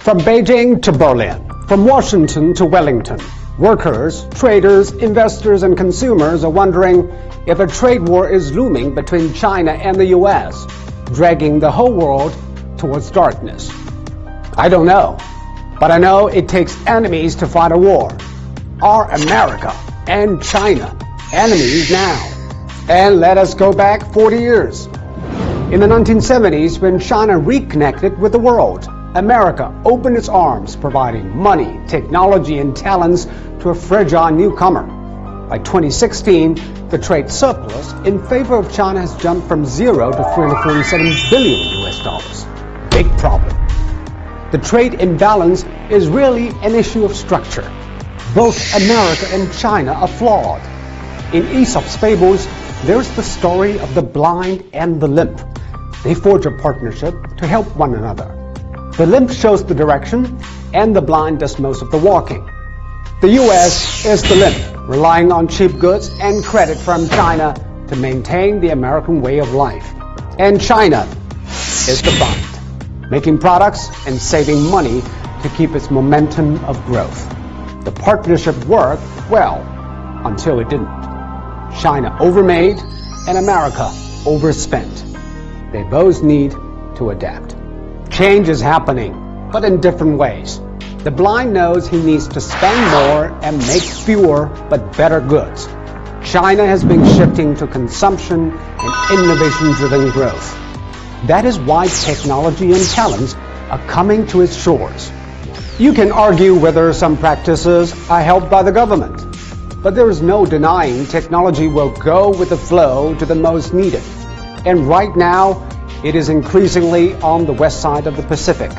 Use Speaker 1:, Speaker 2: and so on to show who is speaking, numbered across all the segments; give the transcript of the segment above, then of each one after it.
Speaker 1: From Beijing to Berlin, from Washington to Wellington, workers, traders, investors, and consumers are wondering if a trade war is looming between China and the US, dragging the whole world towards darkness. I don't know, but I know it takes enemies to fight a war. Are America and China enemies now? And let us go back 40 years. In the 1970s, when China reconnected with the world, America opened its arms, providing money, technology, and talents to a fragile newcomer. By 2016, the trade surplus in favor of China has jumped from zero to $347 billion US. Big problem. The trade imbalance is really an issue of structure. Both America and China are flawed. In Aesop's fables, there's the story of the blind and the limp. They forge a partnership to help one another. The limp shows the direction, and the blind does most of the walking. The U.S. is the limp, relying on cheap goods and credit from China to maintain the American way of life. And China is the blind, making products and saving money to keep its momentum of growth. The partnership worked well until it didn't. China overmade and America overspent. They both need to adapt. Change is happening, but in different ways. The blind knows he needs to spend more and make fewer but better goods. China has been shifting to consumption and innovation-driven growth. That is why technology and talents are coming to its shores. You can argue whether some practices are helped by the government, but there is no denying technology will go with the flow to the most needed. And right now, it is increasingly on the west side of the Pacific,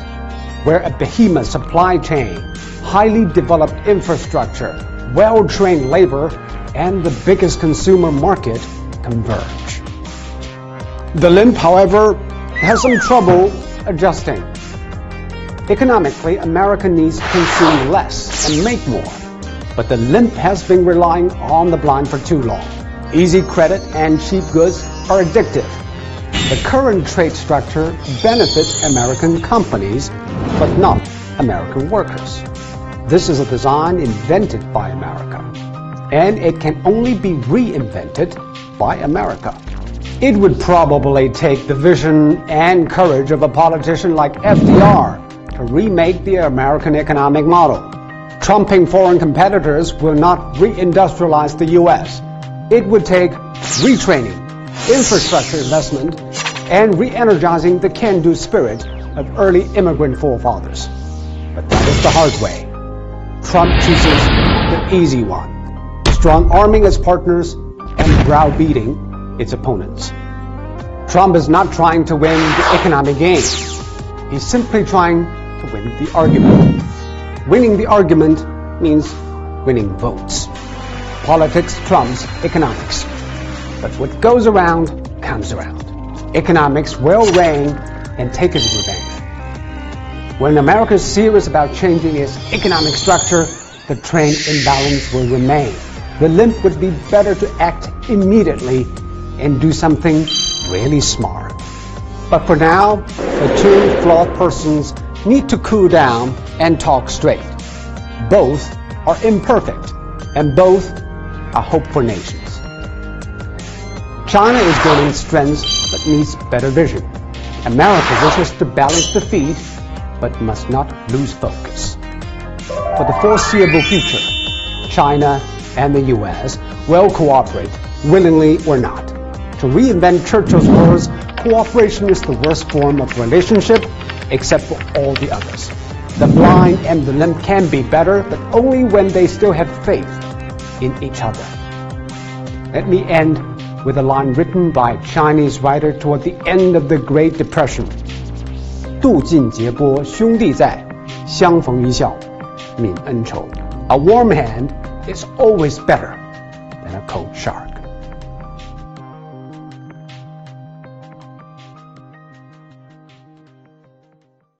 Speaker 1: where a behemoth supply chain, highly developed infrastructure, well-trained labor, and the biggest consumer market converge. The limp, however, has some trouble adjusting. Economically, America needs to consume less and make more, but the limp has been relying on the blind for too long. Easy credit and cheap goods are addictive. The current trade structure benefits American companies, but not American workers. This is a design invented by America, and it can only be reinvented by America. It would probably take the vision and courage of a politician like FDR to remake the American economic model. Trumping foreign competitors will not reindustrialize the U.S. It would take retraining, infrastructure investment, and re-energizing the can-do spirit of early immigrant forefathers. But that is the hard way. Trump chooses the easy one, strong-arming its partners and browbeating its opponents. Trump is not trying to win the economic game. He's simply trying to win the argument. Winning the argument means winning votes. Politics trumps economics. But what goes around comes around. Economics will reign and take its revenge. When America is serious about changing its economic structure, the trade imbalance will remain. The limp would be better to act immediately and do something really smart. But for now, the two flawed persons need to cool down and talk straight. Both are imperfect, and both are hope for nations. China is gaining strength but needs better vision. America wishes to balance the feed but must not lose focus. For the foreseeable future, China and the U.S. will cooperate, willingly or not. To reinvent Churchill's words, cooperation is the worst form of relationship except for all the others. The blind and the limp can be better, but only when they still have faith in each other. Let me end with a line written by a Chinese writer toward the end of the Great Depression. 渡尽劫波兄弟在，相逢一笑泯恩仇. A warm hand is always better than a cold shower.